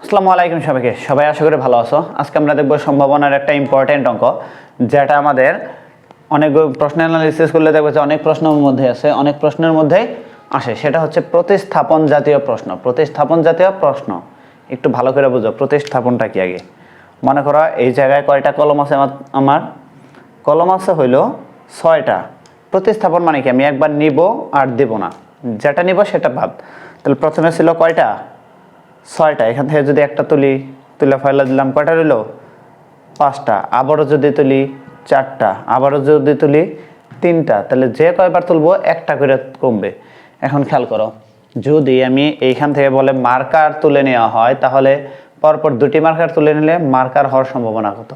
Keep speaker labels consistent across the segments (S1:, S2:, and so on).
S1: আসসালামু আলাইকুম সবাইকে। সবাই আশা করি ভালো আছো। আজকে আমরা দেখব সম্ভাবনার একটা ইম্পর্টেন্ট অঙ্ক, যেটা আমাদের অনেক প্রশ্ন অ্যানালিসিস করলে দেখবে যে অনেক প্রশ্নের মধ্যে আছে, অনেক প্রশ্নের মধ্যেই আসে। সেটা হচ্ছে প্রতিস্থাপন জাতীয় প্রশ্ন। প্রতিস্থাপন জাতীয় প্রশ্ন একটু ভালো করে বুঝো, প্রতিস্থাপনটা কি। আগে মনে করো এই জায়গায় কয়টা কলম আছে, আমার কলম আছে হইল 6টা। প্রতিস্থাপন মানে কি, আমি একবার নিব আর দেব না, যেটা নিব সেটা বাদ। তাহলে প্রথমে ছিল কয়টা, 6টা। এখান থেকে যদি একটা তুলে ফেলে দিলাম, কয়টা রইল, 5টা। আবারও যদি তুলি 4টা, আবারও যদি তুলি 3টা, তাহলে যে কয়বার তুলবো একটা করে কমবে। এখন খেয়াল করো, যদি আমি এইখান থেকে বলে মার্কার তুলে নেওয়া হয়, তাহলে পরপর 2টি মার্কার তুলে নিলে মার্কার হওয়ার সম্ভাবনা কত।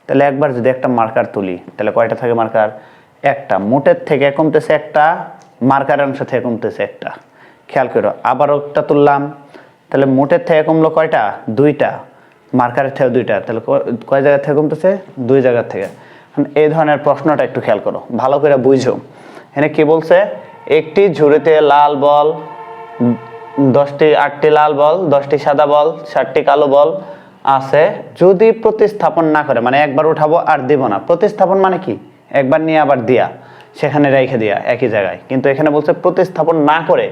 S1: তাহলে একবার যদি একটা মার্কার তুলি, তাহলে কয়টা থাকে মার্কার, একটা। মোটের থেকে কমতেছে একটা, মার্কারের অংশ থেকে কমতেছে একটা। খেয়াল করো, আবারও একটা তুললাম, তাহলে মোটের থেকে কমলো কয়টা, 2টা। মার্কারের থেকে 2টা, তাহলে কয় জায়গা থেকে কমতেছে, 2 জায়গা থেকে। এই ধরনের প্রশ্নটা একটু খেয়াল করো, ভালো করে বুঝো। এখানে কি বলছে, একটি ঝুড়িতে লাল বল 8টি লাল বল, 10টি সাদা বল, 7টি কালো বল আছে। যদি প্রতিস্থাপন না করে, মানে একবার উঠাবো আর দিব না। প্রতিস্থাপন মানে কি, একবার নিয়ে আবার দিয়া সেখানে রেখে দিয়া একই জায়গায়। কিন্তু এখানে বলছে প্রতিস্থাপন না করে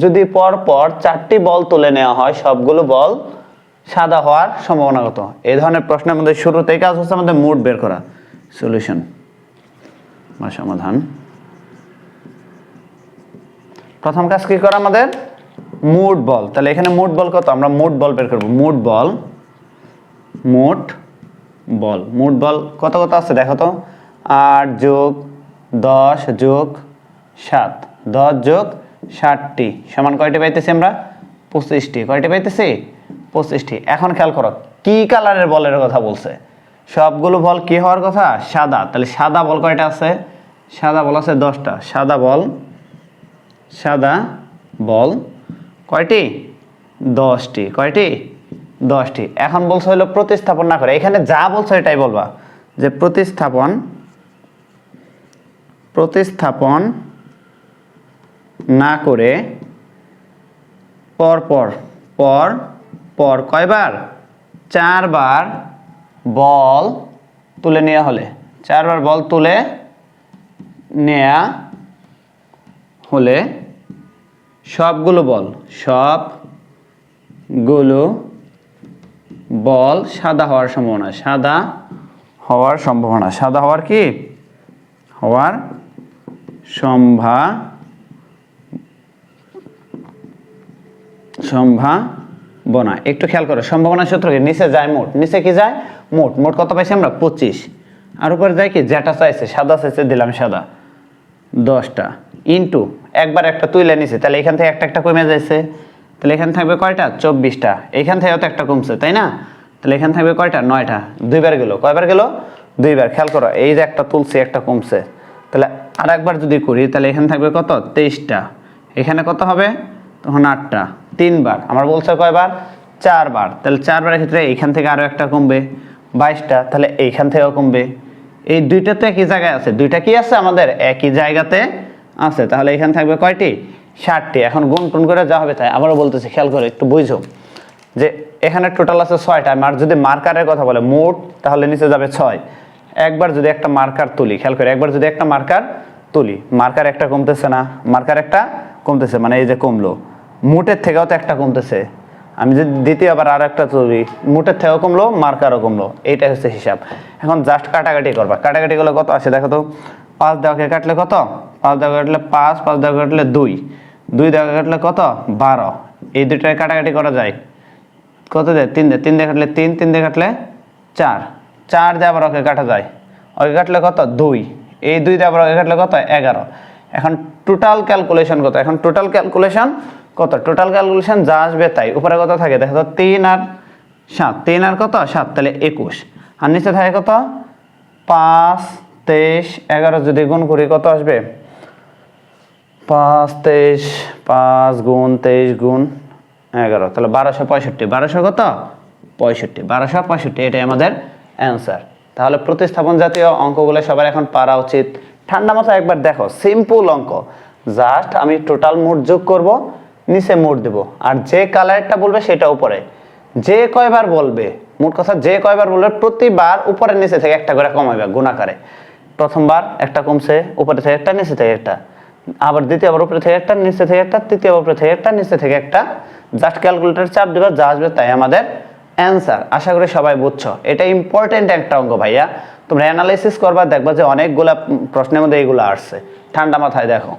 S1: যদি পর পর 4টি বল তুলে নেওয়া হয়, সবগুলো বল সাদা হওয়ার সম্ভাবনা কত। এই ধরনের প্রশ্নের মধ্যে শুরুতেই কাজ হচ্ছে আমাদের মোট বের করা, সলিউশন বা সমাধান। প্রথম কাজ কি করা আমাদের, মোট বল। তাহলে এখানে মোট বল কত, আমরা মোট বল বের করব। মোট বল কত কত আছে দেখো তো, 8 যোগ 10 যোগ 7, 10 যোগ 7টি সমান কয়টি পাইতেছি আমরা, 25টি। কয়টি পাইতেছি, 25টি। এখন খেয়াল করো, কি কালারের বলের কথা বলছে, সবগুলো বল কি হওয়ার কথা, সাদা। তাহলে সাদা বল কয়টা আছে, সাদা বল আছে 10টা। সাদা বল কয়টি, 10টি। কয়টি, 10টি। এখন বলছে হলো প্রতিস্থাপন না করে, এখানে যা বলছে এটাই বলবা, যে প্রতিস্থাপন না করে পর কয়বার, 4বার বল তুলে নেওয়া হলে, 4বার বল তুলে নেওয়া হলে সবগুলো বল সাদা হওয়ার সম্ভাবনা, সাদা হওয়ার সম্ভাবনা। একটু খেয়াল করো, সম্ভাবনা সূত্র কি, নিচে যায় মোট, নিচে কি যায় মোট কত পাইছি আমরা, 25। আর উপরে যায় কি, যেটা চাইছে, সাদা চাইছে, দিলাম সাদা 10টা, ইন্টু একবার একটা তুলে নিছে, তাহলে এখান থেকে একটা কমে যাইছে। তাহলে এখানে থাকবে কয়টা, 24টা। এখান থেকেও তো একটা কমছে, তাই না। তাহলে এখানে থাকবে কয়টা, 9টা। 2বার গেল, কয়বার গেল, 2বার। খেয়াল করো, এই যে একটা তুলছে, একটা কমছে। তাহলে আর একবার যদি করি, তাহলে এখানে থাকবে কত, 23টা। এখানে কত হবে, তখন 8টা। 3বার, আমার বলছে কয়বার, 4বার। তাহলে 4বারের ক্ষেত্রে এইখান থেকে আরো একটা কমবে, 22টা। তাহলে এইখান থেকেও কমবে। এই দুইটা তো একই জায়গায় আছে, দুইটা কি আছে আমাদের, একই জায়গাতে আছে। তাহলে এখানে থাকবে কয়টি, 7টি। এখন গুণ টুন করে যা হবে তাই। আবারও বলতেছি, খেয়াল করে একটু বুঝো, যে এখানে টোটাল আছে 6টা। আর যদি মার্কারের কথা বলে মোট, তাহলে নিচে যাবে 6। একবার যদি একটা মার্কার তুলি, খেয়াল করে, একবার যদি একটা মার্কার তুলি, মার্কার একটা কমতেছে না, মার্কার একটা কমতেছে, মানে এই যে কমলো। মোটের থেকেও তো একটা কমতেছে, আমি যদি দ্বিতীয়বার আর একটা তুলি, মোটের থেকেও কমলো, মার্কারও কমলো। এইটাই হচ্ছে হিসাব। এখন জাস্ট কাটাকাটি করবা, কাটাকাটি করলে কত আসে দেখো তো। 5 দেওয়াকে কাটলে কত, 5 দেওয়াকে কাটলে 5, 5 দেওয়াকে কাটলে 2, 2 দেওয়াকে কাটলে কত, 12। এই দুইটায় কাটাকাটি করা যায়, কত দেয়, 3 দেয়। 3 দিয়ে কাটলে 3, 3 দিয়ে কাটলে 4, 4 দিয়ে আবার ওকে কাটা যায়, ওকে কাটলে কত, 2। এই 2 দিয়ে আবার ওকে কাটলে কত, 11। এখন টোটাল ক্যালকুলেশন কত, এখন টোটাল ক্যালকুলেশন কত, টোটাল ক্যালকুলেশন যা আসবে তাই। উপরে কত থাকে দেখো তো, 3 আর 7, 3 আর কত, 7, তাহলে 21। আর নিচে থাকে কত, 5, 23, 11 যদি গুণ করি কত আসবে, 5, 23, 5 গুণ 23 গুণ 11, তাহলে 1265। 1200 কত, 65, 1265। এটাই আমাদের অ্যান্সার। তাহলে প্রতিস্থাপন জাতীয় অঙ্কগুলো সবার এখন পারা উচিত। ঠান্ডা মাথায় একবার দেখো, সিম্পল অঙ্ক, জাস্ট আমি টোটাল মোট যোগ করব, নিচে মোট দেব, আর যে কালারটা বলবে সেটা উপরে, যে কয়বার বলবে, মোট কথা যে কয়বার বলবে প্রতিবার উপরের নিচে থেকে একটা করে কমাইবে গুণাকারে। প্রথমবার একটা কমছে, উপরে থেকে একটা, নিচে থেকে একটা, আবার দ্বিতীয়বার উপরে থেকে একটা, নিচে থেকে একটা, তৃতীয়বার উপরে থেকে একটা, নিচে থেকে একটা। জাস্ট ক্যালকুলেটর চাপ দিবা, যা আসবে তাই আমাদের অ্যান্সার। আশা করি সবাই বুঝছো, এটা ইম্পর্টেন্ট একটা অঙ্ক ভাইয়া। তোমরা অ্যানালাইসিস করবা, দেখবা যে অনেকগুলা প্রশ্নের মধ্যে এইগুলো আসছে। ঠান্ডা মাথায় দেখো।